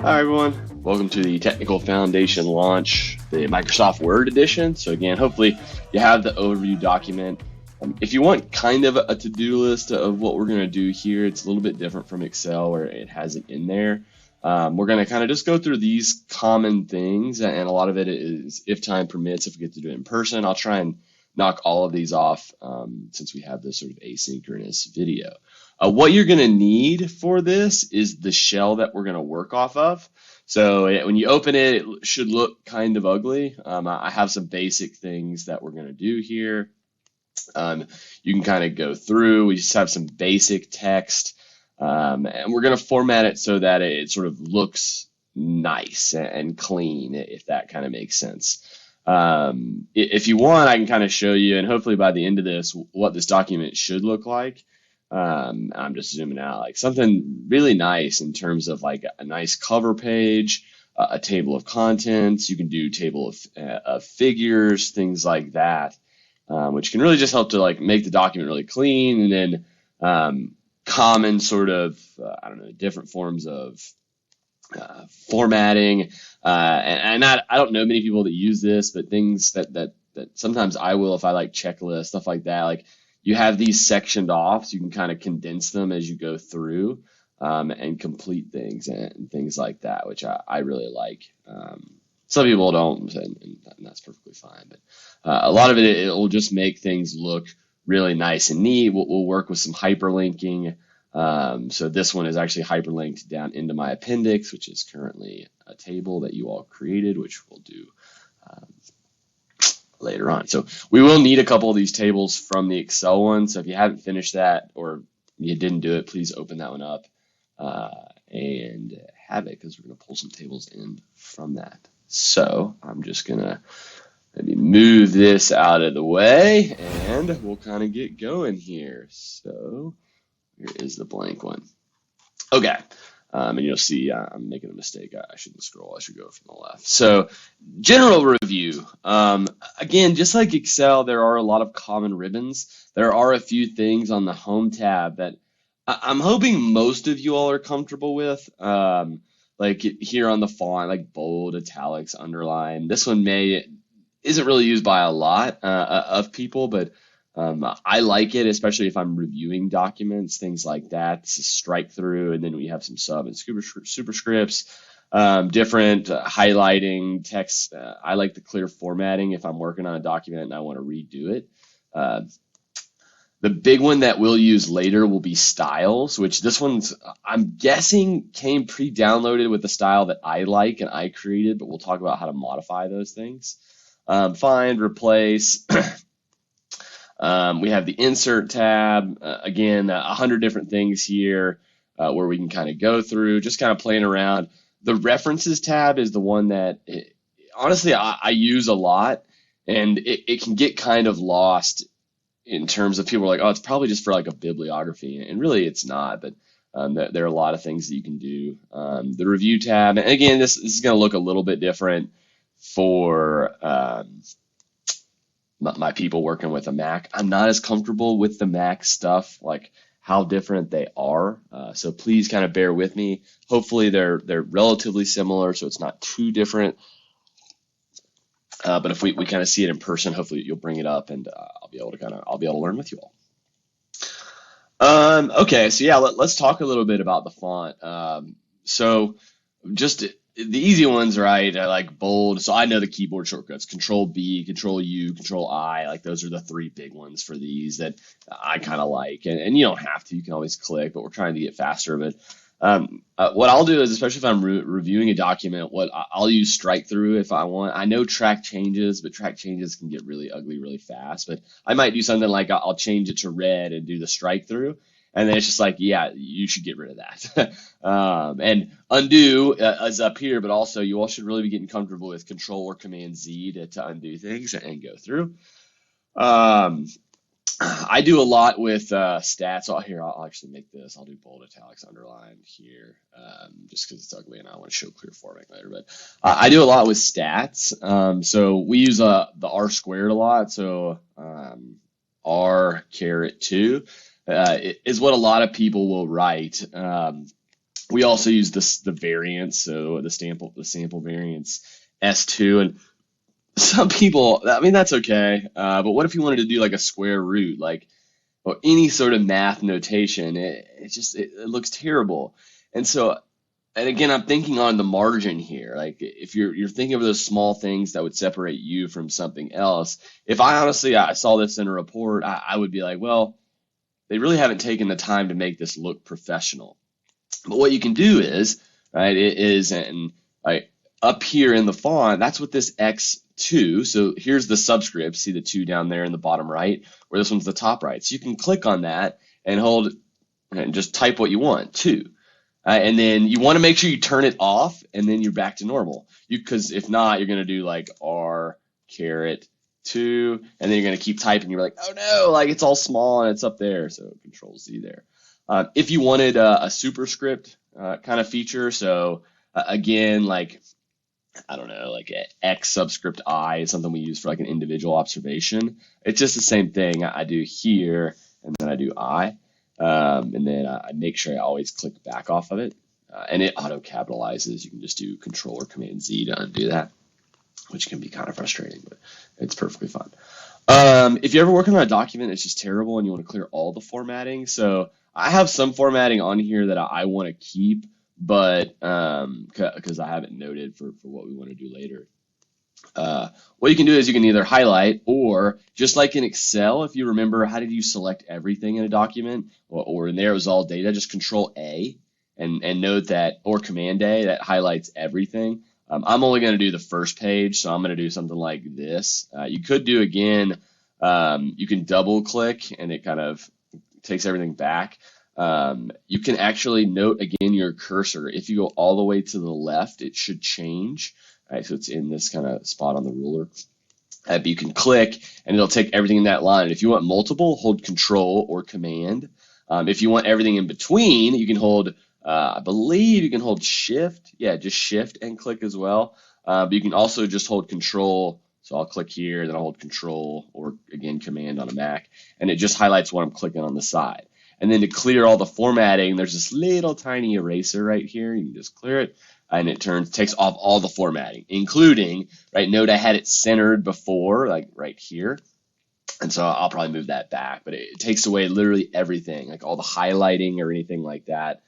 Hi everyone, welcome to the Technical Foundation launch, the Microsoft Word edition. So again, hopefully you have the overview document. If you want kind of a to-do list of what we're going to do here, it's a little bit different from Excel where it has it in there. We're going to kind of just go through these common things, and a lot of it is if time permits, if we get to do it in person. I'll try and knock all of these off since we have this sort of asynchronous video. What you're going to need for this is the shell that we're going to work off of. So when you open it, it should look kind of ugly. I have some basic things that we're going to do here. You can kind of go through. We just have some basic text, and we're going to format it so that it sort of looks nice and clean, if that kind of makes sense. If you want, I can kind of show you, and hopefully by the end of this, what this document should look like. I'm just zooming out, like something really nice in terms of like a nice cover page, a table of contents. You can do table of figures, things like that, which can really just help to like make the document really clean. And then common sort of, I don't know, different forms of formatting. And I don't know many people that use this, but things that sometimes I will if I like checklists, stuff like that. Like you have these sectioned off, so you can kind of condense them as you go through and complete things and things like that, which I really like. Some people don't, and that's perfectly fine. But a lot of it will just make things look really nice and neat. We'll work with some hyperlinking. So this one is actually hyperlinked down into my appendix, which is currently a table that you all created, which we'll do later on. So we will need a couple of these tables from the Excel one. So if you haven't finished that or you didn't do it, please open that one up and have it, because we're going to pull some tables in from that. So I'm just going to maybe move this out of the way and we'll kind of get going here. So here is the blank one. Okay. And you'll see I'm making a mistake. I shouldn't scroll. I should go from the left. So general review. Again, just like Excel, there are a lot of common ribbons. There are a few things on the Home tab that I'm hoping most of you all are comfortable with. Like here on the font, like bold, italics, underline. This one isn't really used by a lot of people, but I like it, especially if I'm reviewing documents, things like that. It's a strike through, and then we have some sub and superscripts, different highlighting text. I like the clear formatting if I'm working on a document and I want to redo it. The big one that we'll use later will be styles, which this one's, I'm guessing, came pre-downloaded with the style that I like and I created, but we'll talk about how to modify those things. Find, replace. We have the insert tab, again, 100 different things here where we can kind of go through, just kind of playing around. The references tab is the one that, honestly, I use a lot, and it can get kind of lost in terms of people are like, oh, it's probably just for like a bibliography, and really it's not, but there are a lot of things that you can do. The review tab, and again, this is going to look a little bit different for my people working with a Mac. I'm not as comfortable with the Mac stuff, like how different they are. So please kind of bear with me. Hopefully they're relatively similar, so it's not too different. But if we kind of see it in person, hopefully you'll bring it up, and I'll be able to learn with you all. Okay, so yeah, let's talk a little bit about the font. So just the easy ones, right? I like bold. So I know the keyboard shortcuts: Control B, Control U, Control I. Like those are the three big ones for these that I kind of like. And you don't have to. You can always click, but we're trying to get faster. But what I'll do is, especially if I'm reviewing a document, I'll use strike through if I want. I know track changes, but track changes can get really ugly really fast. But I might do something like I'll change it to red and do the strike through. And then it's just like, yeah, you should get rid of that. And undo is up here, but also you all should really be getting comfortable with Control or Command Z to undo things and go through. I do a lot with stats. I'll actually make this. I'll do bold, italics, underline here, just because it's ugly and I want to show clear formatting later. But I do a lot with stats. So we use the R squared a lot. So R caret 2. is what a lot of people will write. We also use the variance, so the sample variance S2, and some people, I mean, that's okay. But what if you wanted to do like a square root, like or any sort of math notation? It looks terrible. And so, and again, I'm thinking on the margin here. Like if you're thinking of those small things that would separate you from something else. If I honestly I saw this in a report, I would be like, well, they really haven't taken the time to make this look professional. But what you can do is, right, it is, and like up here in the font, that's what this X2, so here's the subscript, see the 2 down there in the bottom right, where this one's the top right. So you can click on that and hold and just type what you want, 2. And then you want to make sure you turn it off, and then you're back to normal. Because if not, you're going to do like R caret 2, and then you're going to keep typing. You're like, oh no, like it's all small and it's up there. So Control Z there. If you wanted a superscript kind of feature, so again, like I don't know, like X subscript I is something we use for like an individual observation. It's just the same thing I do here, and then I do I. And then I make sure I always click back off of it. And it auto capitalizes. You can just do Control or Command Z to undo that, which can be kind of frustrating, but it's perfectly fine. If you're ever working on a document that's just terrible and you want to clear all the formatting, so I have some formatting on here that I want to keep, but because I have it noted for what we want to do later. What you can do is you can either highlight, or just like in Excel, if you remember, how did you select everything in a document, or in there it was all data, just Control A and note that, or Command A, that highlights everything. I'm only going to do the first page, so I'm going to do something like this. You could do again, you can double click and it kind of takes everything back. You can actually note again your cursor. If you go all the way to the left, it should change. Right, so it's in this kind of spot on the ruler. But you can click and it'll take everything in that line. If you want multiple, hold Control or Command. If you want everything in between, you can hold, I believe you can hold Shift. Yeah, just Shift and click as well. But you can also just hold Control. So I'll click here, then I'll hold Control or again Command on a Mac, and it just highlights what I'm clicking on the side. And then to clear all the formatting, there's this little tiny eraser right here. You can just clear it, and it takes off all the formatting, including, right, note I had it centered before, like right here. And so I'll probably move that back, but it takes away literally everything, like all the highlighting or anything like that,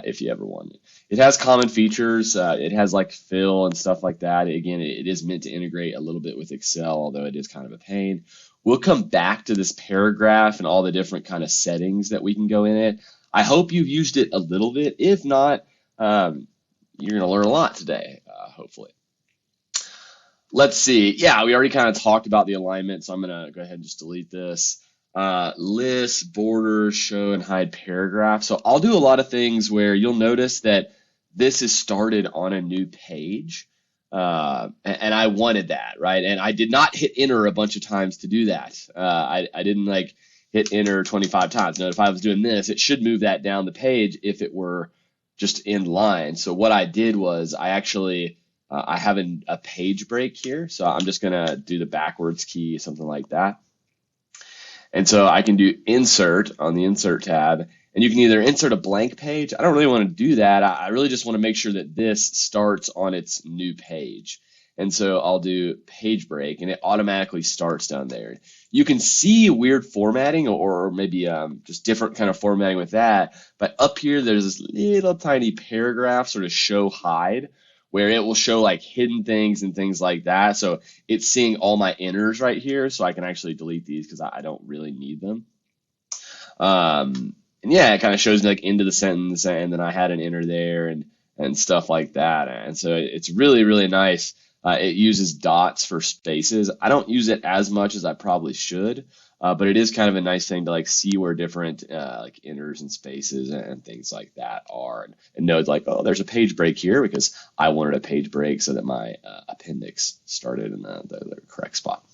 if you ever want it. It has common features. It has like fill and stuff like that. Again, it is meant to integrate a little bit with Excel, although it is kind of a pain. We'll come back to this paragraph and all the different kind of settings that we can go in it. I hope you've used it a little bit. If not, you're going to learn a lot today, hopefully. Let's see. Yeah, we already kind of talked about the alignment, so I'm going to go ahead and just delete this. List, borders, show, and hide paragraph. So I'll do a lot of things where you'll notice that this is started on a new page. And I wanted that, right? And I did not hit enter a bunch of times to do that. I didn't like hit enter 25 times. Now, if I was doing this, it should move that down the page if it were just in line. So what I did was I actually, I have a page break here. So I'm just going to do the backwards key, something like that. And so I can do insert on the insert tab, and you can either insert a blank page. I don't really want to do that. I really just want to make sure that this starts on its new page. And so I'll do page break, and it automatically starts down there. You can see weird formatting or maybe just different kind of formatting with that. But up here, there's this little tiny paragraph, sort of show hide, where it will show like hidden things and things like that. So it's seeing all my enters right here, so I can actually delete these because I don't really need them. And yeah, it kind of shows me like into the sentence, and then I had an enter there and stuff like that. And so it's really, really nice. It uses dots for spaces. I don't use it as much as I probably should, but it is kind of a nice thing to like see where different like enters and spaces and things like that are, and know like, oh, there's a page break here because I wanted a page break so that my appendix started in the correct spot.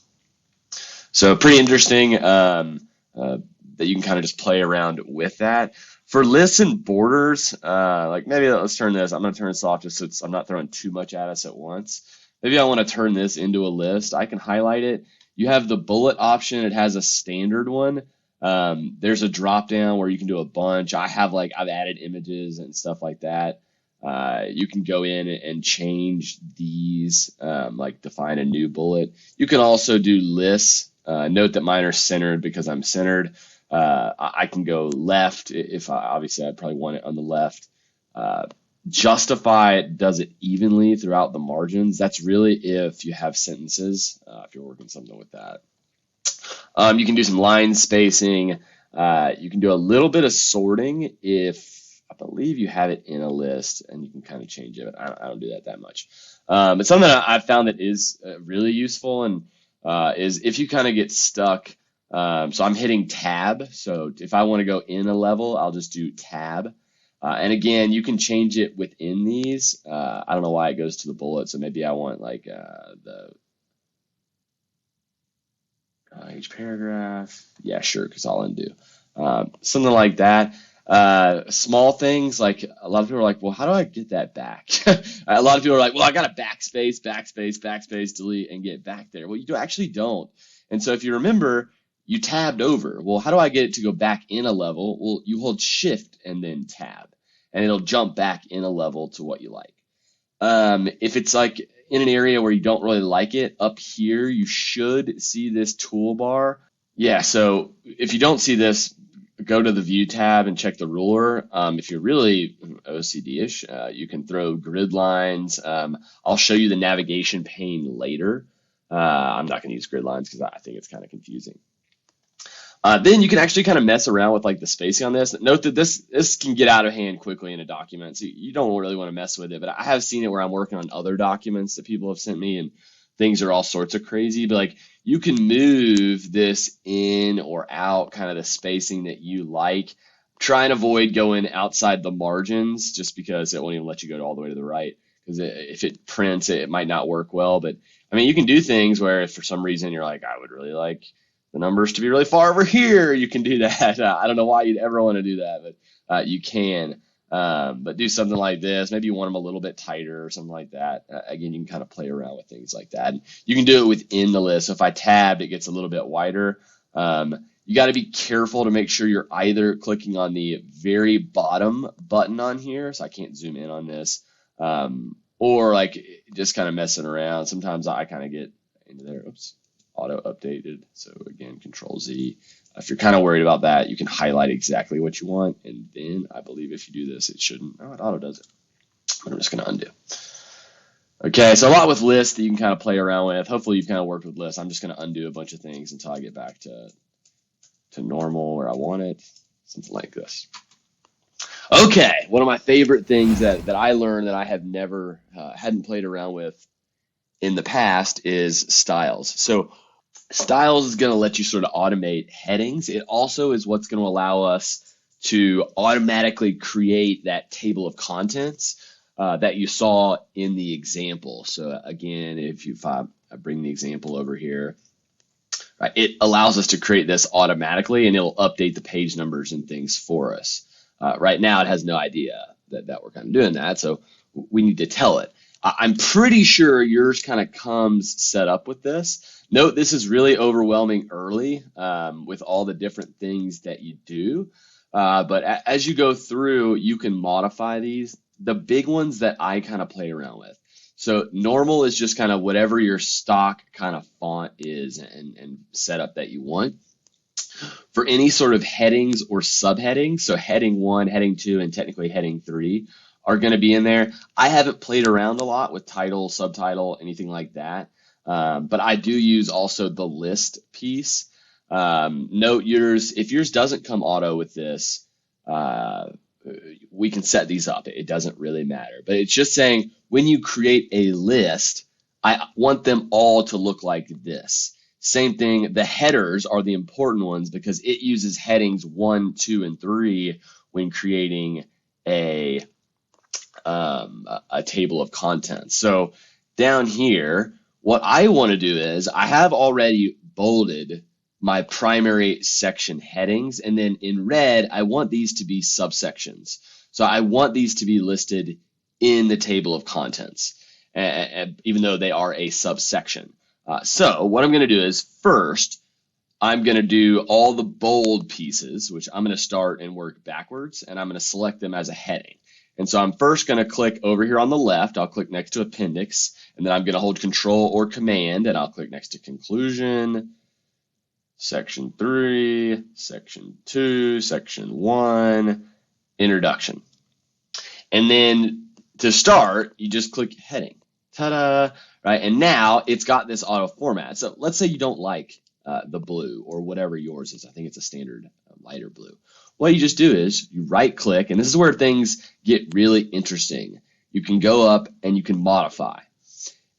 So pretty interesting that you can kind of just play around with that. For lists and borders, like maybe let's turn this. I'm going to turn this off just so I'm not throwing too much at us at once. Maybe I want to turn this into a list. I can highlight it. You have the bullet option. It has a standard one. There's a drop down where you can do a bunch. I've added images and stuff like that. You can go in and change these, like define a new bullet. You can also do lists. Note that mine are centered because I'm centered. I can go left if obviously I'd probably want it on the left. Uh, Justify does it evenly throughout the margins. That's really if you have sentences, if you're working something with that. You can do some line spacing. You can do a little bit of sorting if I believe you have it in a list, and you can kind of change it. But I don't do that much. But something I've found that is really useful and is if you kind of get stuck. So I'm hitting tab. So if I want to go in a level, I'll just do tab. And again, you can change it within these. I don't know why it goes to the bullet. So maybe I want like the each paragraph. Yeah, sure, because I'll undo. Something like that. Small things, like a lot of people are like, well, how do I get that back? A lot of people are like, well, I got to backspace, backspace, backspace, delete, and get back there. Well, you actually don't. And so if you remember, you tabbed over. Well, how do I get it to go back in a level? Well, you hold shift and then tab, and it'll jump back in a level to what you like. If it's like in an area where you don't really like it, up here you should see this toolbar. Yeah, so if you don't see this, go to the View tab and check the ruler. If you're really OCD-ish, you can throw grid lines. I'll show you the navigation pane later. I'm not going to use grid lines because I think it's kind of confusing. Then you can actually kind of mess around with like the spacing on this. Note that this can get out of hand quickly in a document, so you don't really want to mess with it. But I have seen it where I'm working on other documents that people have sent me, and things are all sorts of crazy. But like you can move this in or out, kind of the spacing that you like. Try and avoid going outside the margins, just because it won't even let you go all the way to the right. Because if it prints, it might not work well. But I mean, you can do things where if for some reason you're like, I would really like the numbers to be really far over here, you can do that. I don't know why you'd ever want to do that, but you can. But do something like this. Maybe you want them a little bit tighter or something like that. Again, you can kind of play around with things like that. And you can do it within the list. So if I tabbed, it gets a little bit wider. You got to be careful to make sure you're either clicking on the very bottom button on here, so I can't zoom in on this, or like just kind of messing around. Sometimes I kind of get into there. Oops. Auto updated. So again, Control Z. If you're kind of worried about that, you can highlight exactly what you want. And then I believe if you do this, it shouldn't. Oh, it auto does it. But I'm just going to undo. Okay, so a lot with lists that you can kind of play around with. Hopefully you've kind of worked with lists. I'm just going to undo a bunch of things until I get back to normal where I want it. Something like this. Okay, one of my favorite things that I learned that I have never, hadn't played around with in the past is styles. So styles is going to let you sort of automate headings. It also is what's going to allow us to automatically create that table of contents that you saw in the example. So again, if I bring the example over here, right, it allows us to create this automatically, and it'll update the page numbers and things for us. Right now, it has no idea that we're kind of doing that, so we need to tell it. I'm pretty sure yours kind of comes set up with this. Note this is really overwhelming early with all the different things that you do. But as you go through, you can modify these. The big ones that I kind of play around with. So normal is just kind of whatever your stock kind of font is and setup that you want. For any sort of headings or subheadings, so heading 1, heading 2, and technically heading 3 are going to be in there. I haven't played around a lot with title, subtitle, anything like that. But I do use also the list piece. Note yours, if yours doesn't come auto with this, we can set these up. It doesn't really matter. But it's just saying when you create a list, I want them all to look like this. Same thing, the headers are the important ones because it uses headings 1, 2, and 3 when creating a table of contents. So down here, what I want to do is I have already bolded my primary section headings, and then in red, I want these to be subsections. So I want these to be listed in the table of contents, even though they are a subsection. So what I'm going to do is first, I'm going to do all the bold pieces, which I'm going to start and work backwards, and I'm going to select them as a heading. And so I'm first going to click over here on the left. I'll click next to appendix, and then I'm going to hold control or command, and I'll click next to conclusion, section 3, section 2, section 1, introduction. And then to start, you just click heading. Ta-da! Right? And now it's got this auto format. So let's say you don't like the blue or whatever yours is. I think it's a standard lighter blue. What you just do is you right click, and this is where things get really interesting. You can go up and you can modify.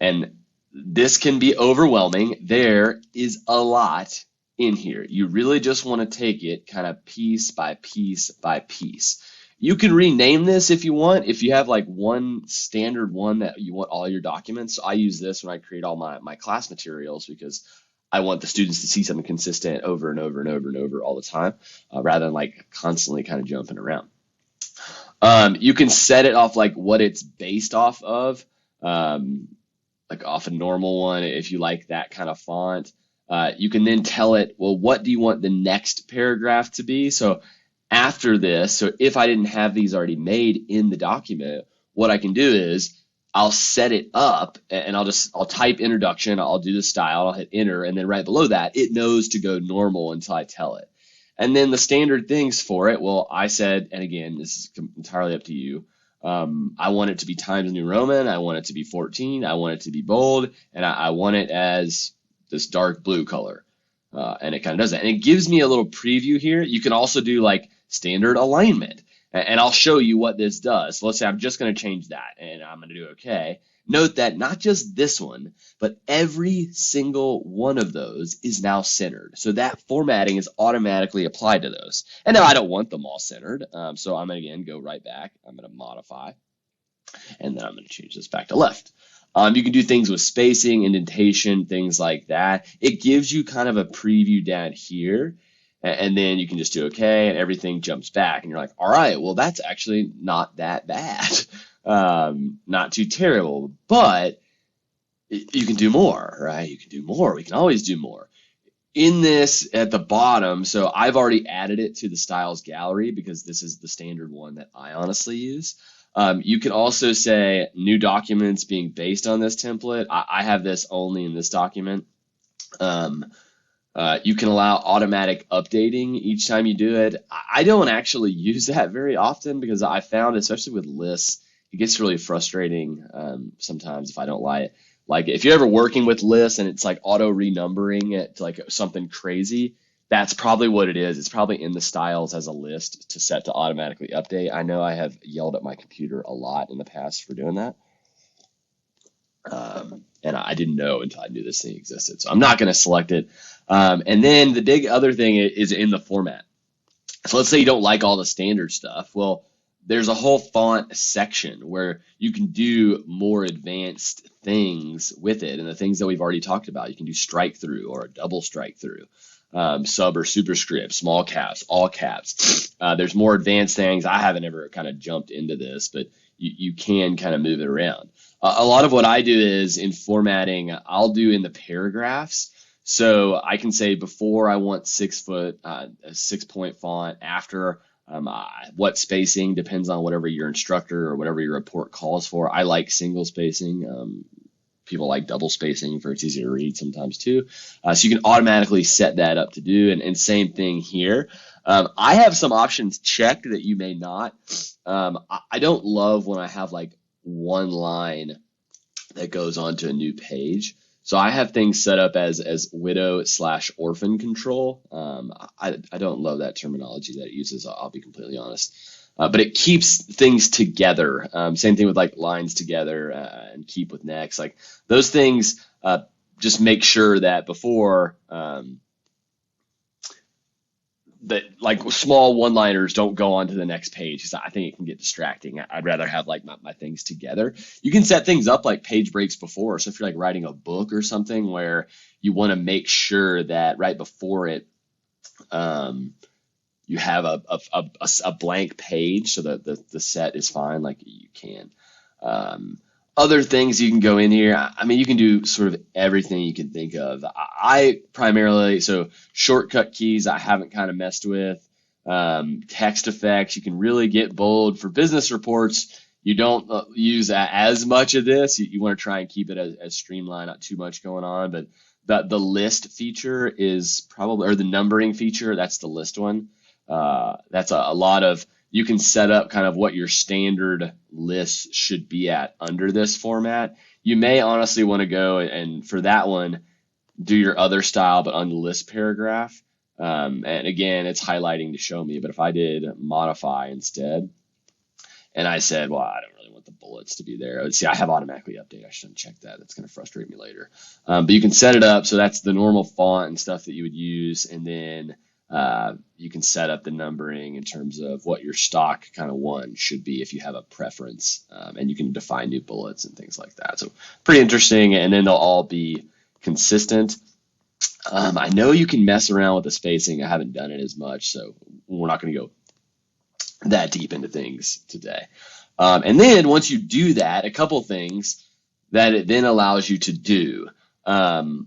And this can be overwhelming. There is a lot in here. You really just want to take it kind of piece by piece by piece. You can rename this if you want. If you have like one standard one that you want all your documents. So I use this when I create all my class materials because I want the students to see something consistent over and over and over and over all the time, rather than like constantly kind of jumping around. You can set it off like what it's based off of, like off a normal one if you like that kind of font. You can then tell it, well, what do you want the next paragraph to be? So after this, so if I didn't have these already made in the document, what I can do is I'll set it up and I'll type introduction, I'll do the style, I'll hit enter, and then right below that, it knows to go normal until I tell it. And then the standard things for it, well, I said, and again, this is entirely up to you. I want it to be Times New Roman, I want it to be 14, I want it to be bold, and I want it as this dark blue color. And it kind of does that. And it gives me a little preview here. You can also do like standard alignment. And I'll show you what this does. So let's say I'm just going to change that, and I'm going to do OK. Note that not just this one, but every single one of those is now centered. So that formatting is automatically applied to those. And now I don't want them all centered. So I'm going to, again, go right back. I'm going to modify. And then I'm going to change this back to left. You can do things with spacing, indentation, things like that. It gives you kind of a preview down here. And then you can just do OK, and everything jumps back. And you're like, all right, well, that's actually not that bad. Not too terrible. But you can do more, right? You can do more. We can always do more. In this, at the bottom, so I've already added it to the Styles Gallery because this is the standard one that I honestly use. You can also say new documents being based on this template. I have this only in this document. You can allow automatic updating each time you do it. I don't actually use that very often because I found, especially with lists, it gets really frustrating sometimes if I don't like it. Like if you're ever working with lists and it's like auto renumbering it to like something crazy, that's probably what it is. It's probably in the styles as a list to set to automatically update. I know I have yelled at my computer a lot in the past for doing that. And I didn't know until I knew this thing existed. So I'm not going to select it. And then the big other thing is in the format. So let's say you don't like all the standard stuff. Well, there's a whole font section where you can do more advanced things with it. And the things that we've already talked about, you can do strike through or a double strike through, sub or superscript, small caps, all caps. There's more advanced things. I haven't ever kind of jumped into this, but you can kind of move it around. A lot of what I do is in formatting, I'll do in the paragraphs. So I can say before I want 6 foot, a 6-point font, after what spacing depends on whatever your instructor or whatever your report calls for. I like single spacing. People like double spacing for it's easy to read sometimes too. So you can automatically set that up to do. And same thing here. I have some options checked that you may not. I don't love when I have like one line that goes onto a new page. So I have things set up as widow/orphan control. I don't love that terminology that it uses, I'll be completely honest. But it keeps things together. Same thing with like lines together and keep with next. Like those things just make sure that before that like small one-liners don't go on to the next page because I think it can get distracting. I'd rather have like my things together. You can set things up like page breaks before. So if you're like writing a book or something where you want to make sure that right before it, you have a blank page so that the set is fine, like you can. Other things you can go in here. I mean, you can do sort of everything you can think of. I primarily, so shortcut keys I haven't kind of messed with. Text effects, you can really get bold. For business reports, you don't use as much of this. You want to try and keep it as streamlined, not too much going on. But the list feature is probably, or the numbering feature, that's the list one. That's a lot of, you can set up kind of what your standard list should be at under this format. You may honestly want to go and for that one, do your other style, but on the list paragraph. And again, it's highlighting to show me, but if I did modify instead, and I said, well, I don't really want the bullets to be there. See, I have automatically update. I shouldn't check that. That's going to frustrate me later. But you can set it up so that's the normal font and stuff that you would use. And then you can set up the numbering in terms of what your stock kind of one should be if you have a preference. And you can define new bullets and things like that. So pretty interesting. And then they'll all be consistent. I know you can mess around with the spacing. I haven't done it as much, so we're not going to go that deep into things today. And then once you do that, a couple things that it then allows you to do. And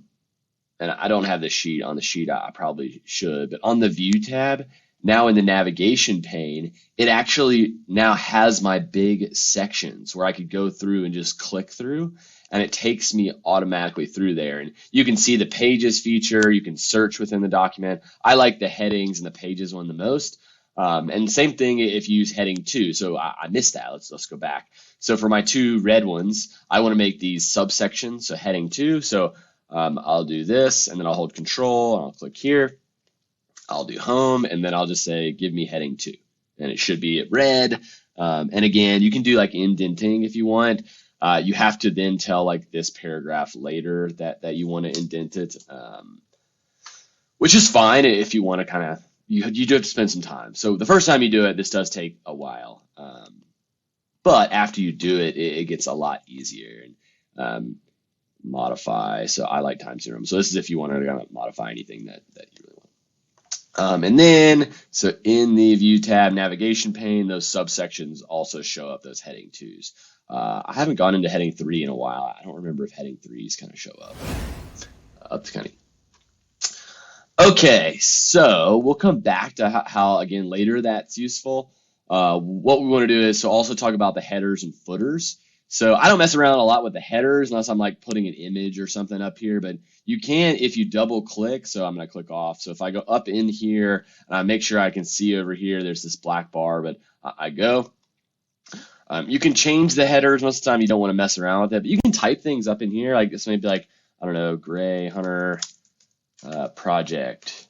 I don't have the sheet on the sheet. I probably should, but on the View tab, now in the navigation pane, it actually now has my big sections where I could go through and just click through, and it takes me automatically through there. And you can see the pages feature. You can search within the document. I like the headings and the pages one the most. And same thing if you use heading 2. So I missed that. Let's go back. So for my 2 red ones, I want to make these subsections. So heading 2. So I'll do this, and then I'll hold Control, and I'll click here. I'll do Home, and then I'll just say, give me heading 2. And it should be red. And again, you can do like indenting if you want. You have to then tell like this paragraph later that you want to indent it, which is fine if you want to kind of, you do have to spend some time. So the first time you do it, this does take a while. But after you do it, it gets a lot easier. And modify, so I like time serum. So this is if you want to kind of modify anything that you really want. And then, so in the View tab navigation pane, those subsections also show up, those heading 2s. I haven't gone into heading 3 in a while. I don't remember if heading 3s kind of show up. It's kind of okay, so we'll come back to how again later that's useful. What we want to do is so also talk about the headers and footers. So I don't mess around a lot with the headers unless I'm like putting an image or something up here, but you can if you double click. So I'm going to click off. So if I go up in here and I make sure I can see over here, there's this black bar, but I go. You can change the headers. Most of the time you don't want to mess around with it, but you can type things up in here. Like this may be like, I don't know, Gray Hunter project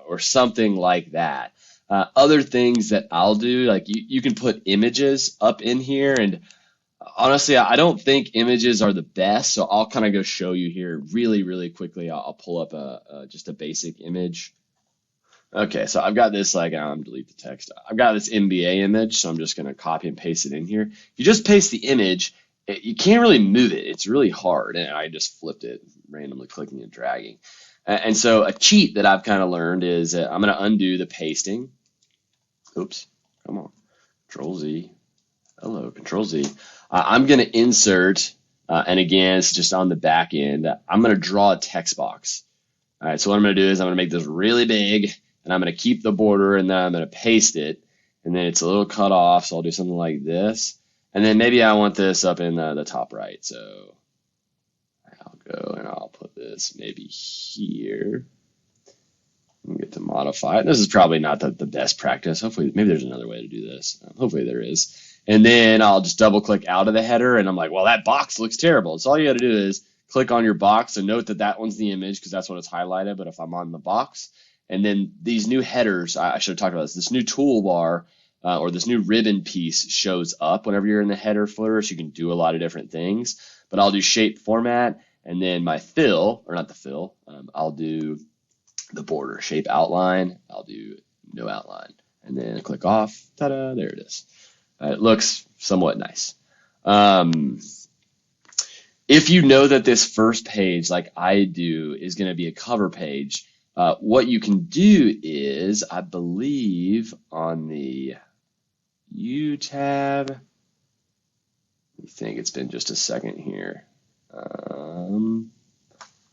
or something like that. Other things that I'll do, like you can put images up in here, and honestly, I don't think images are the best, so I'll kind of go show you here really quickly. I'll pull up just a basic image. Okay, so I've got this, like, delete the text. I've got this MBA image, so I'm just going to copy and paste it in here. If you just paste the image, you can't really move it. It's really hard, and I just flipped it, randomly clicking and dragging. And so a cheat that I've kind of learned is I'm going to undo the pasting. Oops, come on, Control Z. Hello, Control Z. I'm going to insert, and again, it's just on the back end. I'm going to draw a text box. All right, so what I'm going to do is I'm going to make this really big, and I'm going to keep the border, and then I'm going to paste it, and then it's a little cut off, so I'll do something like this. And then maybe I want this up in the top right, so I'll go and I'll put this maybe here. And get to modify it. This is probably not the best practice. Hopefully, maybe there's another way to do this. Hopefully there is. And then I'll just double click out of the header, and I'm like, well, that box looks terrible. So all you got to do is click on your box and note that that one's the image because that's what it's highlighted. But if I'm on the box, and then these new headers, I should have talked about this new toolbar or this new ribbon piece shows up whenever you're in the header footer, so you can do a lot of different things. But I'll do shape format, and then my fill, or not the fill, I'll do the border shape outline. I'll do no outline, and then click off. Ta-da! There it is. It looks somewhat nice. If you know that this first page, like I do, is going to be a cover page, what you can do is, I believe on the U tab, I think it's been just a second here.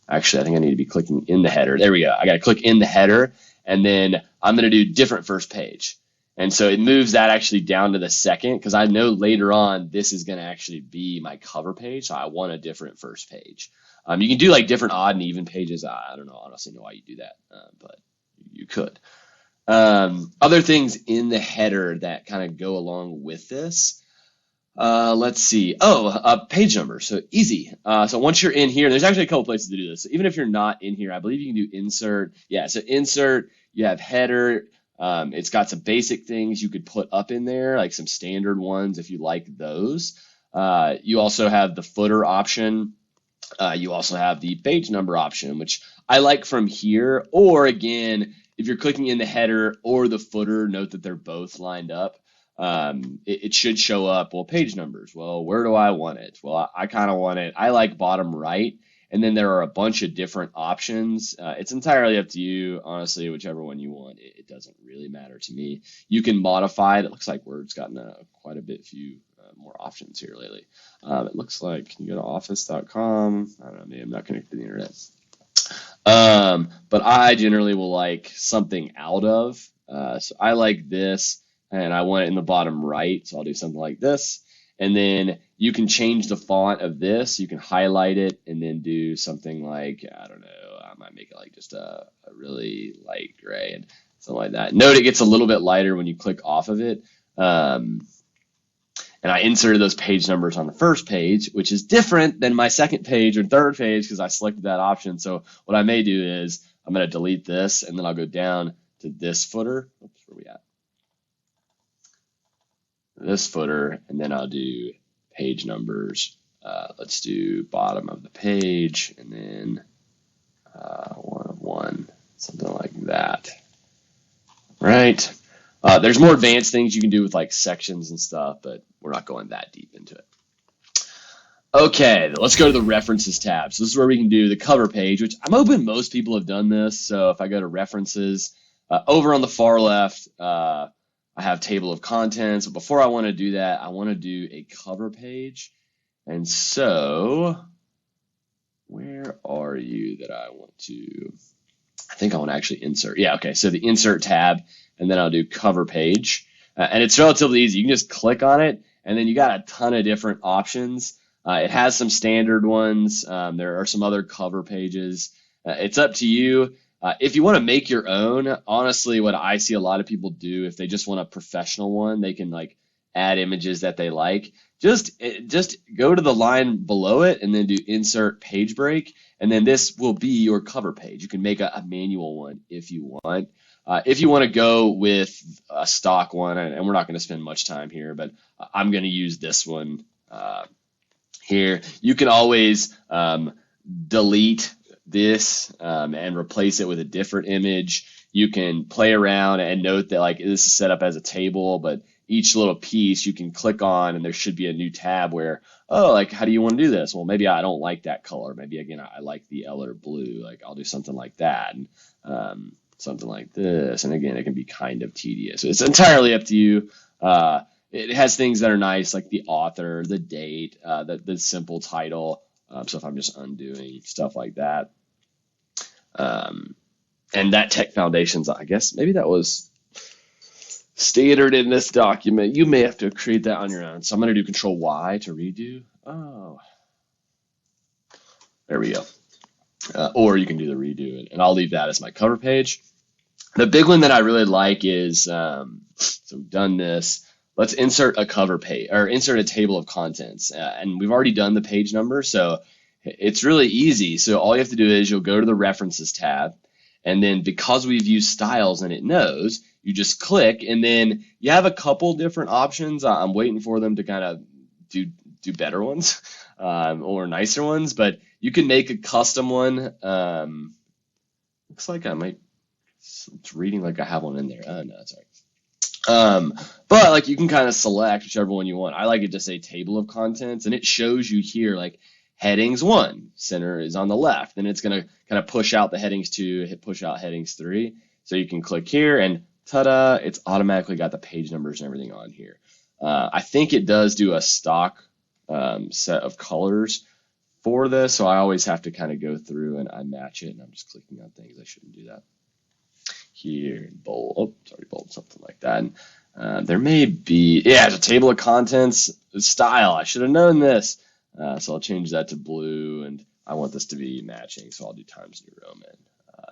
Actually, I think I need to be clicking in the header. There we go. I got to click in the header, and then I'm going to do different first page. And so it moves that actually down to the second because I know later on this is going to actually be my cover page. So I want a different first page. You can do like different odd and even pages. I don't know, honestly, know why you do that, but you could. Other things in the header that kind of go along with this. Let's see. Page numbers. So easy. So once you're in here, there's actually a couple places to do this. So even if you're not in here, I believe you can do insert. Yeah, so insert, you have header. It's got some basic things you could put up in there, like some standard ones if you like those. You also have the footer option. You also have the page number option, which I like from here. Or again, if you're clicking in the header or the footer, note that they're both lined up. It should show up, well, page numbers. Well, where do I want it? Well, I kind of want it, I like bottom right. And then there are a bunch of different options. It's entirely up to you, honestly, whichever one you want. It doesn't really matter to me. You can modify it. It looks like Word's gotten quite a few more options here lately. It looks like, can you go to office.com? I don't know, maybe I'm not connected to the internet. But I generally will like something out of. So I like this, and I want it in the bottom right. So I'll do something like this. And then you can change the font of this. You can highlight it and then do something like, I don't know, I might make it like just a really light gray and something like that. Note it gets a little bit lighter when you click off of it. And I inserted those page numbers on the first page, which is different than my second page or third page because I selected that option. So what I may do is I'm going to delete this, and then I'll go down to this footer. Oops, where are we at? This footer, and then I'll do page numbers. Let's do bottom of the page, and then 1 of 1, something like that. Right. There's more advanced things you can do with like sections and stuff, but we're not going that deep into it. Okay, let's go to the references tab. So this is where we can do the cover page, which I'm hoping most people have done this. So if I go to references, over on the far left, I have table of contents. But before I want to do that, I want to do a cover page. And so where are you that I want to? I think I want to actually insert. Yeah, okay. So the insert tab, and then I'll do cover page. And it's relatively easy. You can just click on it, and then you got a ton of different options. It has some standard ones. There are some other cover pages. It's up to you. If you want to make your own, honestly, what I see a lot of people do, if they just want a professional one, they can like add images that they like. Just go to the line below it and then do insert page break, and then this will be your cover page. You can make a manual one if you want. If you want to go with a stock one, and we're not going to spend much time here, but I'm going to use this one here. You can always delete this and replace it with a different image. You can play around and note that like this is set up as a table, but each little piece you can click on and there should be a new tab where, oh, like how do you want to do this? Well, maybe I don't like that color. Maybe again I like the Eller blue. Like I'll do something like that and something like this. And again, it can be kind of tedious. It's entirely up to you. It has things that are nice like the author, the date, the simple title. So if I'm just undoing stuff like that. And that Tech Foundations, I guess maybe that was standard in this document. You may have to create that on your own. So I'm going to do Control Y to redo. Oh, there we go. Or you can do the redo, and I'll leave that as my cover page. The big one that I really like is, so we've done this. Let's insert a cover page or insert a table of contents. And we've already done the page number, so it's really easy. So all you have to do is you'll go to the references tab, and then because we've used styles and it knows, you just click, and then you have a couple different options. I'm waiting for them to kind of do better ones or nicer ones, but you can make a custom one. Looks like I might, it's reading like I have one in there. Oh, no, sorry. But like you can kind of select whichever one you want. I like it to say table of contents, and it shows you here like headings 1, center is on the left, and it's going to kind of push out the headings 2, hit push out headings 3. So you can click here and ta-da, it's automatically got the page numbers and everything on here. I think it does do a stock set of colors for this, so I always have to kind of go through and I match it, and I'm just clicking on things. I shouldn't do that. Here, bold, oh, sorry, bold, something like that. And, there may be, yeah, the table of contents style. I should have known this. So I'll change that to blue, and I want this to be matching, so I'll do Times New Roman,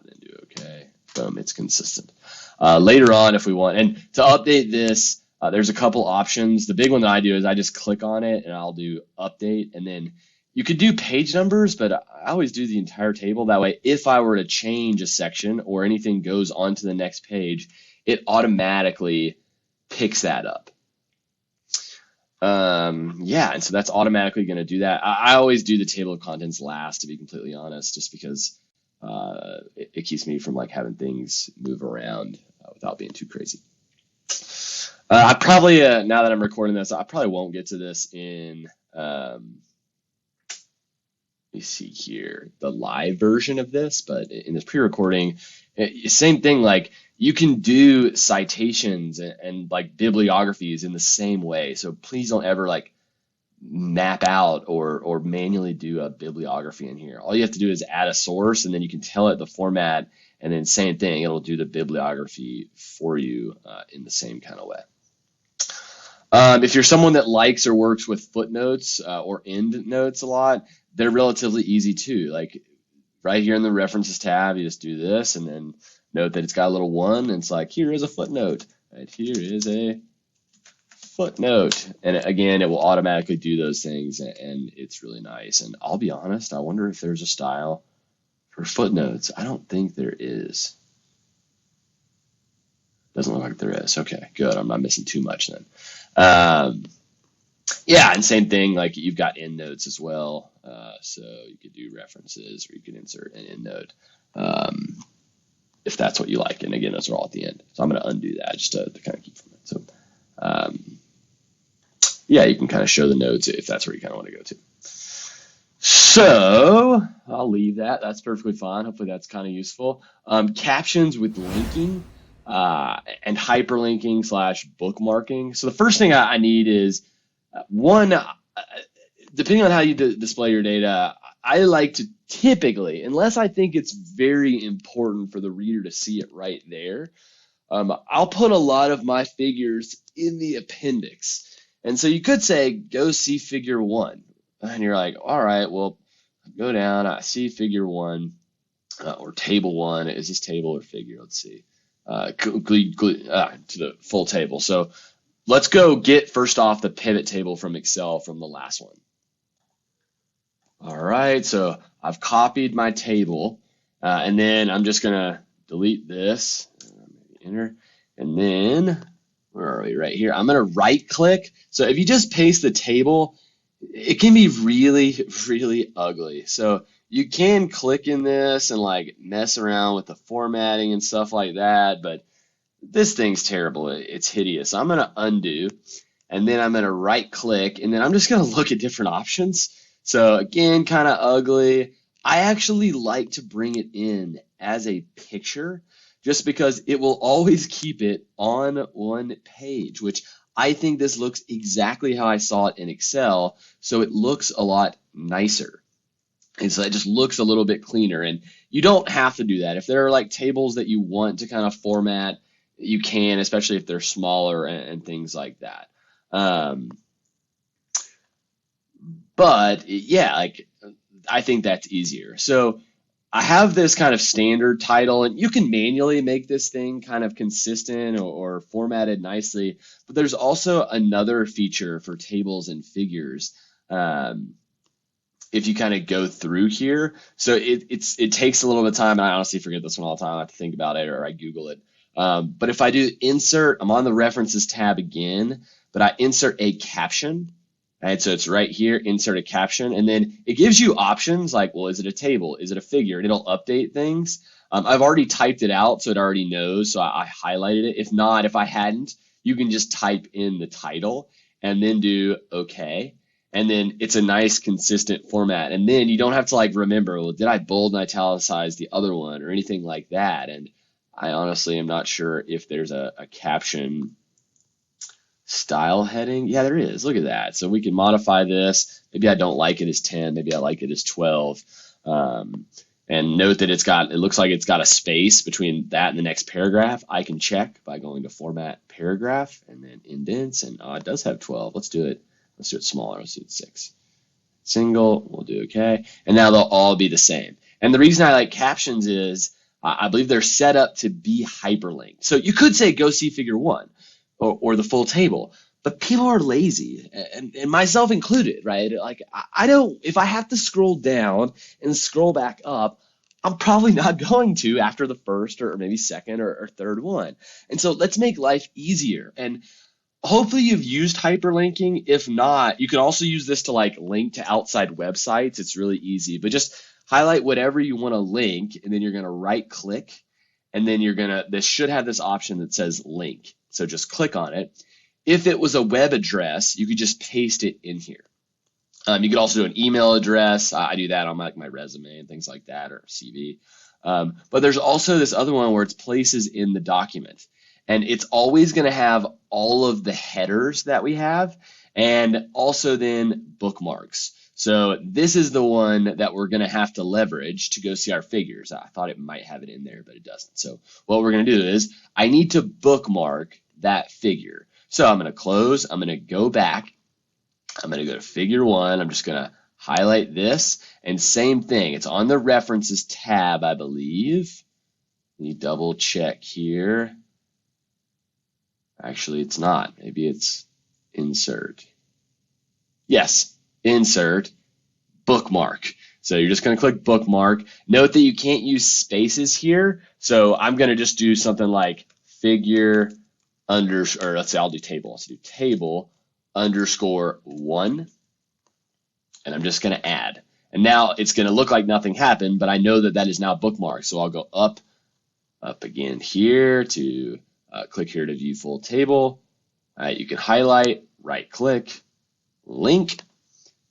then do OK. Boom, it's consistent. Later on, if we want, and to update this, there's a couple options. The big one that I do is I just click on it, and I'll do update, and then you could do page numbers, but I always do the entire table. That way, if I were to change a section or anything goes on to the next page, it automatically picks that up. Yeah, and so that's automatically going to do that. I always do the table of contents last, to be completely honest, just because it keeps me from like having things move around without being too crazy. I probably, now that I'm recording this, I probably won't get to this in, let me see here, the live version of this, but in this pre-recording, same thing, like you can do citations and like bibliographies in the same way. So please don't ever like map out or manually do a bibliography in here. All you have to do is add a source, and then you can tell it the format, and then same thing, it'll do the bibliography for you in the same kind of way. If you're someone that likes or works with footnotes or end notes a lot, they're relatively easy too. Like right here in the references tab, you just do this and then note that it's got a little 1, and it's like, here is a footnote. Right here is a footnote. And again, it will automatically do those things, and it's really nice. And I'll be honest, I wonder if there's a style for footnotes. I don't think there is. Doesn't look like there is. Okay, good. I'm not missing too much then. Yeah, and same thing, like you've got endnotes as well. So you could do references, or you could insert an endnote if that's what you like. And again, those are all at the end. So I'm going to undo that just to kind of keep from it. So yeah, you can kind of show the notes if that's where you kind of want to go to. So I'll leave that. That's perfectly fine. Hopefully that's kind of useful. Captions with linking and hyperlinking / bookmarking. So the first thing I need is one, depending on how you display your data, I like to typically, unless I think it's very important for the reader to see it right there, I'll put a lot of my figures in the appendix. And so you could say, go see figure 1. And you're like, all right, well, go down, I see figure 1 or table 1. Is this table or figure? Let's see. To the full table. So let's go get first off the pivot table from Excel from the last one. All right, so I've copied my table, and then I'm just gonna delete this, enter, and then where are we? Right here. I'm gonna right click. So if you just paste the table, it can be really, really ugly. So you can click in this and like mess around with the formatting and stuff like that, but this thing's terrible. It's hideous. So I'm going to undo, and then I'm going to right click, and then I'm just going to look at different options. So again, kind of ugly. I actually like to bring it in as a picture just because it will always keep it on one page, which I think this looks exactly how I saw it in Excel. So it looks a lot nicer. And so it just looks a little bit cleaner, and you don't have to do that. If there are like tables that you want to kind of format, you can, especially if they're smaller and things like that. But yeah, like I think that's easier. So I have this kind of standard title, and you can manually make this thing kind of consistent or formatted nicely. But there's also another feature for tables and figures. If you kind of go through here, so it takes a little bit of time, and I honestly forget this one all the time. I have to think about it, or I Google it. But if I do insert, I'm on the references tab again, but I insert a caption. Right, so it's right here, insert a caption, and then it gives you options like, well, is it a table? Is it a figure? And it'll update things. I've already typed it out, so it already knows, so I highlighted it. If not, if I hadn't, you can just type in the title and then do OK. And then it's a nice, consistent format. And then you don't have to like remember, well, did I bold and italicize the other one or anything like that? And I honestly am not sure if there's a caption style heading? Yeah, there is. Look at that. So we can modify this. Maybe I don't like it as 10. Maybe I like it as 12. Um, and note that it looks like it's got a space between that and the next paragraph. I can check by going to Format Paragraph and then Indents. And it does have 12. Let's do it. Let's do it smaller. Let's do it 6. Single. We'll do okay. And now they'll all be the same. And the reason I like captions is I believe they're set up to be hyperlinked. So you could say go see figure 1 or the full table, but people are lazy, and myself included, right? Like I don't, if I have to scroll down and scroll back up, I'm probably not going to after the first or maybe second or third one. And so let's make life easier. And hopefully you've used hyperlinking. If not, you can also use this to like link to outside websites. It's really easy, but just highlight whatever you want to link, and then you're going to right click, and then this should have this option that says link. So just click on it. If it was a web address, you could just paste it in here. You could also do an email address. I do that on my resume and things like that, or CV. But there's also this other one where it's places in the document. And it's always going to have all of the headers that we have, and also then bookmarks. So this is the one that we're going to have to leverage to go see our figures. I thought it might have it in there, but it doesn't. So what we're going to do is I need to bookmark that figure. So I'm going to close. I'm going to go back. I'm going to go to figure 1. I'm just going to highlight this. And same thing. It's on the references tab, I believe. Let me double check here. Actually, it's not. Maybe it's insert. Yes, insert, bookmark. So you're just going to click bookmark. Note that you can't use spaces here. So I'm going to just do something like figure or let's say I'll do table. Let's do table _1. And I'm just going to add. And now it's going to look like nothing happened, but I know that that is now bookmarked. So I'll go up again here to click here to view full table. You can highlight, right click, link,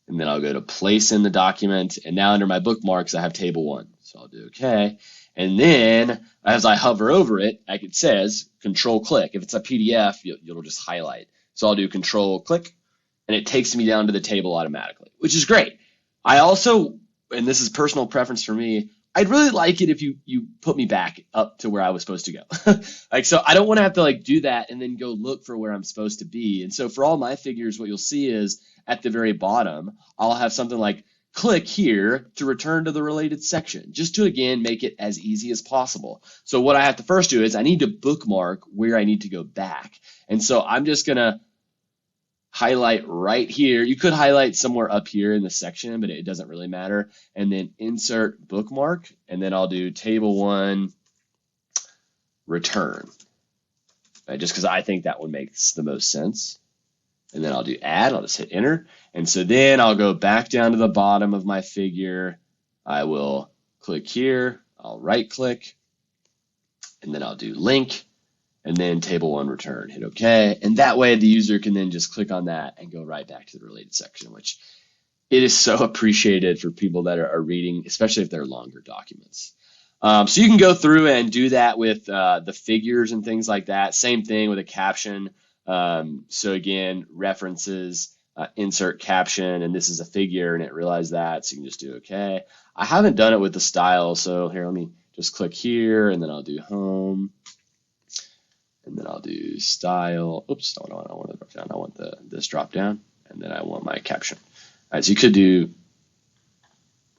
and then I'll go to place in the document. And now under my bookmarks, I have table 1. So I'll do okay. And then as I hover over it, like it says, control click. If it's a PDF, you'll just highlight. So I'll do control click, and it takes me down to the table automatically, which is great. I also, and this is personal preference for me, I'd really like it if you put me back up to where I was supposed to go. Like, so I don't want to have to like do that and then go look for where I'm supposed to be. And so for all my figures, what you'll see is at the very bottom, I'll have something like click here to return to the related section, just to again make it as easy as possible. So what I have to first do is I need to bookmark where I need to go back. And so I'm just gonna highlight right here. You could highlight somewhere up here in the section, but it doesn't really matter. And then insert bookmark, and then I'll do table 1 return, right? Just because I think that one makes the most sense. And then I'll do add. I'll just hit enter. And so then I'll go back down to the bottom of my figure. I will click here. I'll right click, and then I'll do link, and then table 1 return, hit OK. And that way the user can then just click on that and go right back to the related section, which it is so appreciated for people that are reading, especially if they're longer documents. So you can go through and do that with the figures and things like that. Same thing with a caption. So again, references, insert caption, and this is a figure and it realized that, so you can just do OK. I haven't done it with the style, so here, let me just click here, and then I'll do home. And then I'll do style. Oops, no, I don't want the drop down. I want this drop down, and then I want my caption. All right, so you could do,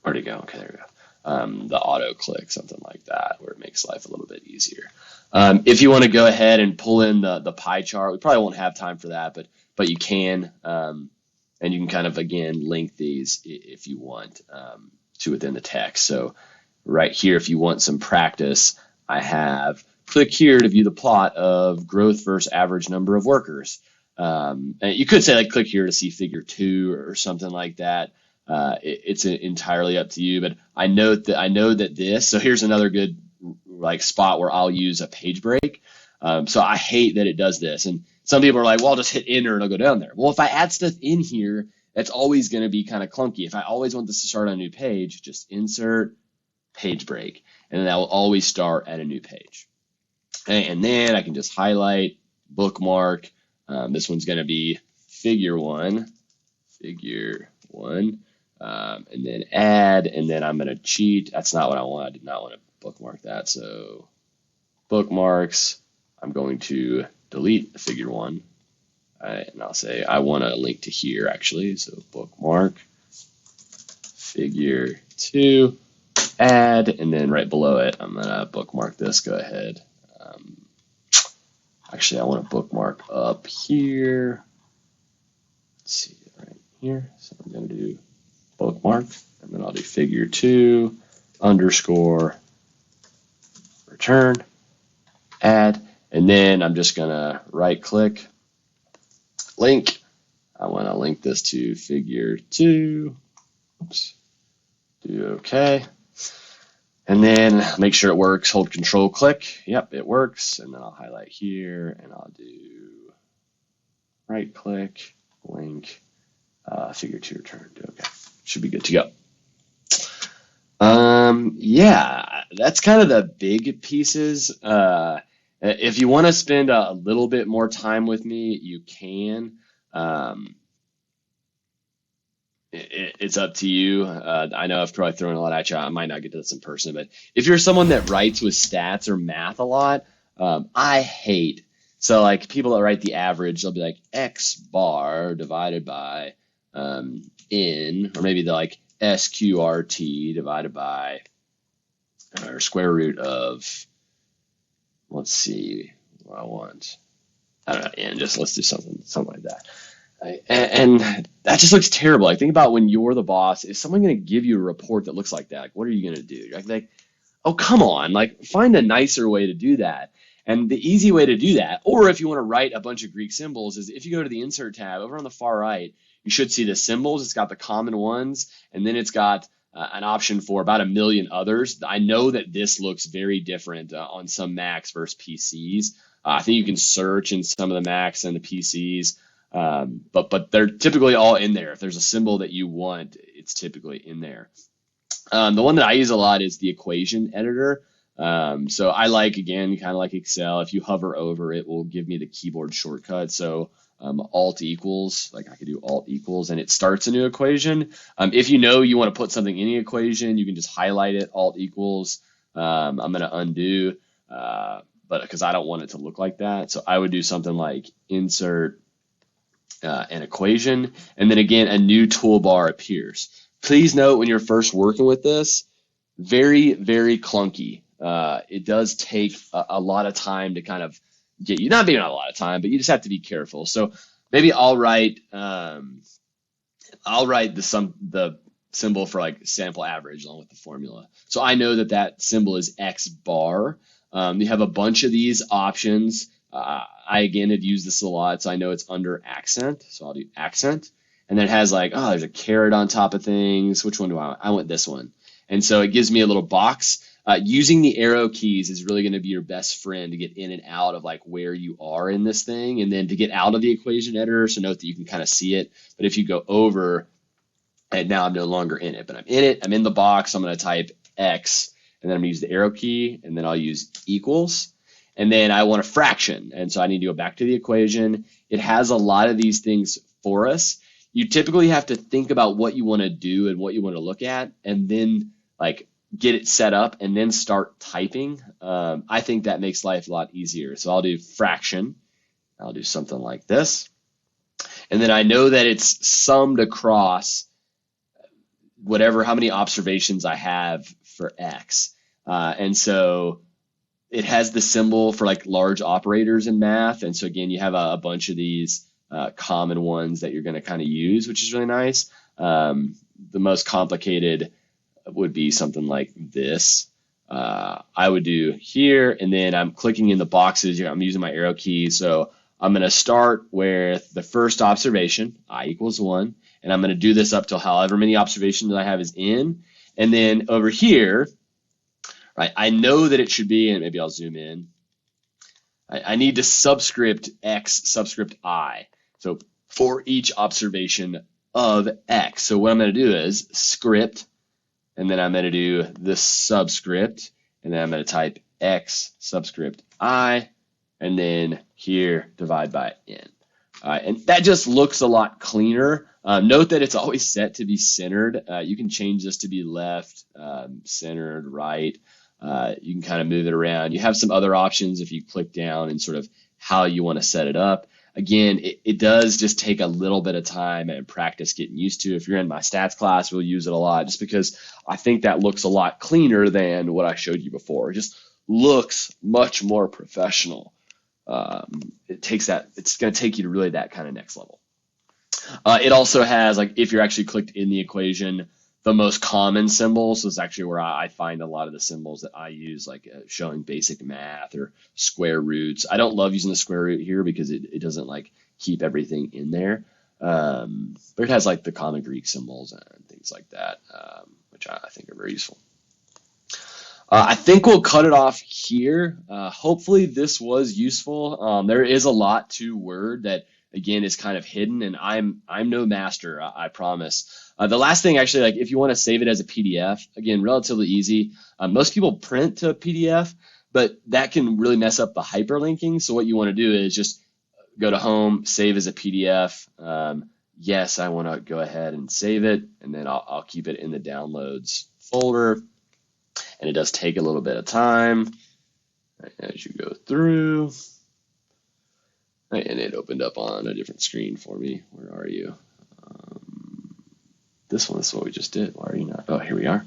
where'd it go? Okay, there we go. The auto click, something like that, where it makes life a little bit easier. If you want to go ahead and pull in the pie chart, we probably won't have time for that, but you can, and you can kind of again link these if you want to within the text. So right here, if you want some practice, I have. Click here to view the plot of growth versus average number of workers. And you could say like click here to see figure 2 or something like that. It's entirely up to you, but I know that this, so here's another good like spot where I'll use a page break. So I hate that it does this. And some people are like, well, I'll just hit enter and it'll go down there. Well, if I add stuff in here, that's always going to be kind of clunky. If I always want this to start on a new page, just insert page break, and then that will always start at a new page. And then I can just highlight, bookmark, This one's going to be figure one, and then add, and then I'm going to cheat. That's not what I want. I did not want to bookmark that. So bookmarks, I'm going to delete the figure one. And I'll say I want to link to here actually. So bookmark, figure two, add, and then right below it, I'm going to bookmark this. Go ahead. Actually, I want to bookmark up here. Let's see, right here. So I'm going to do bookmark, and then I'll do figure two underscore return, add, and then I'm just going to right click, link. I want to link this to figure two. Oops. Do OK. And then make sure it works. Hold control, click. Yep, it works. And then I'll highlight here, and I'll do right click, link, figure two return. Do OK. Should be good to go. Yeah, that's kind of the big pieces. If you want to spend a little bit more time with me, you can. It's up to you. I know I've probably thrown a lot at you. I might not get to this in person, but if you're someone that writes with stats or math a lot, I hate. So like people that write the average, they'll be like X bar divided by N, or maybe they're like SQRT divided by or square root of, let's see what I want. I don't know, N, just let's do something like that. And that just looks terrible. Like think about when you're the boss, is someone going to give you a report that looks like that? Like, what are you going to do? Like, oh, come on, like find a nicer way to do that. And the easy way to do that, or if you want to write a bunch of Greek symbols, is if you go to the insert tab over on the far right, you should see the symbols. It's got the common ones, and then it's got an option for about 1 million others. I know that this looks very different on some Macs versus PCs. I think you can search in some of the Macs and the PCs. But they're typically all in there. If there's a symbol that you want, it's typically in there. The one that I use a lot is the equation editor. So I like, again, kind of like Excel, if you hover over it, will give me the keyboard shortcut. So Alt equals, like I could do Alt equals, and it starts a new equation. If you know you want to put something in the equation, you can just highlight it, Alt equals. I'm going to undo, but because I don't want it to look like that. So I would do something like insert an equation, and then again, a new toolbar appears. Please note when you're first working with this, very, very clunky. It does take a lot of time to kind of get you, not being a lot of time, but you just have to be careful. So maybe I'll write the symbol for like sample average along with the formula. So I know that that symbol is X bar. You have a bunch of these options. I, again, have used this a lot, so I know it's under accent. So I'll do accent. And then it has like, oh, there's a caret on top of things. Which one do I want? I want this one. And so it gives me a little box. Using the arrow keys is really going to be your best friend to get in and out of like where you are in this thing. And then to get out of the equation editor, so note that you can kind of see it. But if you go over, and now I'm no longer in it, but I'm in it. I'm in the box. I'm going to type X, and then I'm going to use the arrow key, and then I'll use equals. And then I want a fraction, and so I need to go back to the equation. It has a lot of these things for us. You typically have to think about what you want to do and what you want to look at, and then like get it set up and then start typing. I think that makes life a lot easier. So I'll do fraction. I'll do something like this. And then I know that it's summed across whatever, how many observations I have for X. And so it has the symbol for like large operators in math. And so again, you have a bunch of these common ones that you're going to kind of use, which is really nice. The most complicated would be something like this. I would do here, and then I'm clicking in the boxes. I'm using my arrow key. So I'm going to start with the first observation, I equals 1. And I'm going to do this up to however many observations I have is in. And then over here, right, I know that it should be, and maybe I'll zoom in. I need to subscript X, subscript I. So for each observation of X. So what I'm going to do is script, and then I'm going to do the subscript, and then I'm going to type X subscript I, and then here divide by N. And that just looks a lot cleaner. Note that it's always set to be centered. You can change this to be left, centered, right. You can kind of move it around. You have some other options if you click down and sort of how you want to set it up. Again, it does just take a little bit of time and practice getting used to. If you're in my stats class, we'll use it a lot just because I think that looks a lot cleaner than what I showed you before. It just looks much more professional. It's going to take you to really that kind of next level. It also has, like, if you're actually clicked in the equation, the most common symbols. So it's actually where I find a lot of the symbols that I use, like showing basic math or square roots. I don't love using the square root here because it doesn't like keep everything in there. But it has like the common Greek symbols and things like that, which I think are very useful. I think we'll cut it off here. Hopefully this was useful. There is a lot to Word that, again, is kind of hidden, and I'm no master, I promise. The last thing, actually, like if you want to save it as a PDF, again, relatively easy. Most people print to a PDF, but that can really mess up the hyperlinking. So what you want to do is just go to Home, save as a PDF. Yes, I want to go ahead and save it, and then I'll keep it in the Downloads folder. And it does take a little bit of time as you go through. And it opened up on a different screen for me. Where are you? This one is what we just did. Why are you not? Oh, here we are.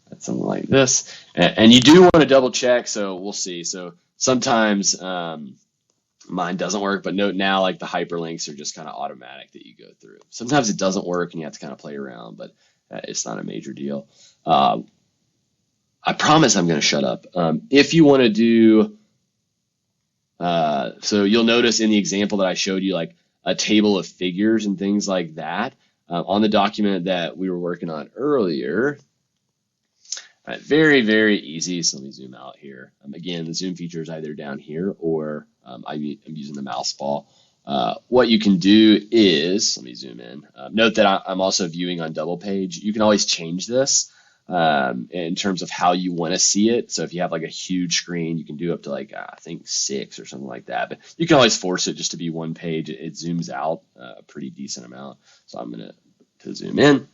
That's something like this. And you do want to double check, so we'll see. So sometimes mine doesn't work, but note now, like the hyperlinks are just kind of automatic that you go through. Sometimes it doesn't work and you have to kind of play around, but it's not a major deal. I promise I'm going to shut up. If you want to do, so you'll notice in the example that I showed you, like a table of figures and things like that on the document that we were working on earlier. Very, very easy. So let me zoom out here. Again, the zoom feature is either down here or I'm using the mouse ball. What you can do is, let me zoom in. Note that I'm also viewing on double page. You can always change this in terms of how you want to see it. So if you have like a huge screen, you can do up to like, I think 6 or something like that. But you can always force it just to be one page. It zooms out a pretty decent amount. So I'm going to zoom in.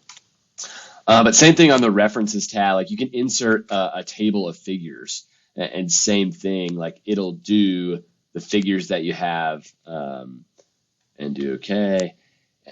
But same thing on the references tab. Like you can insert a table of figures and same thing, like it'll do the figures that you have and do okay.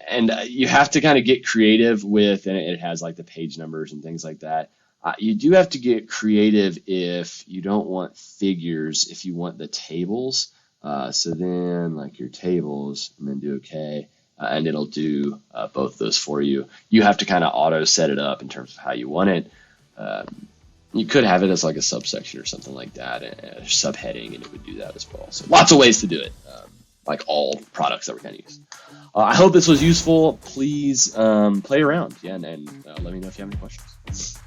And you have to kind of get creative with, and it has like the page numbers and things like that. You do have to get creative if you don't want figures, if you want the tables. So then like your tables and then do okay. And it'll do both those for you. You have to kind of auto set it up in terms of how you want it. You could have it as like a subsection or something like that, a subheading, and it would do that as well. So lots of ways to do it, like all products that we're going to use. I hope this was useful. Please play around, and let me know if you have any questions.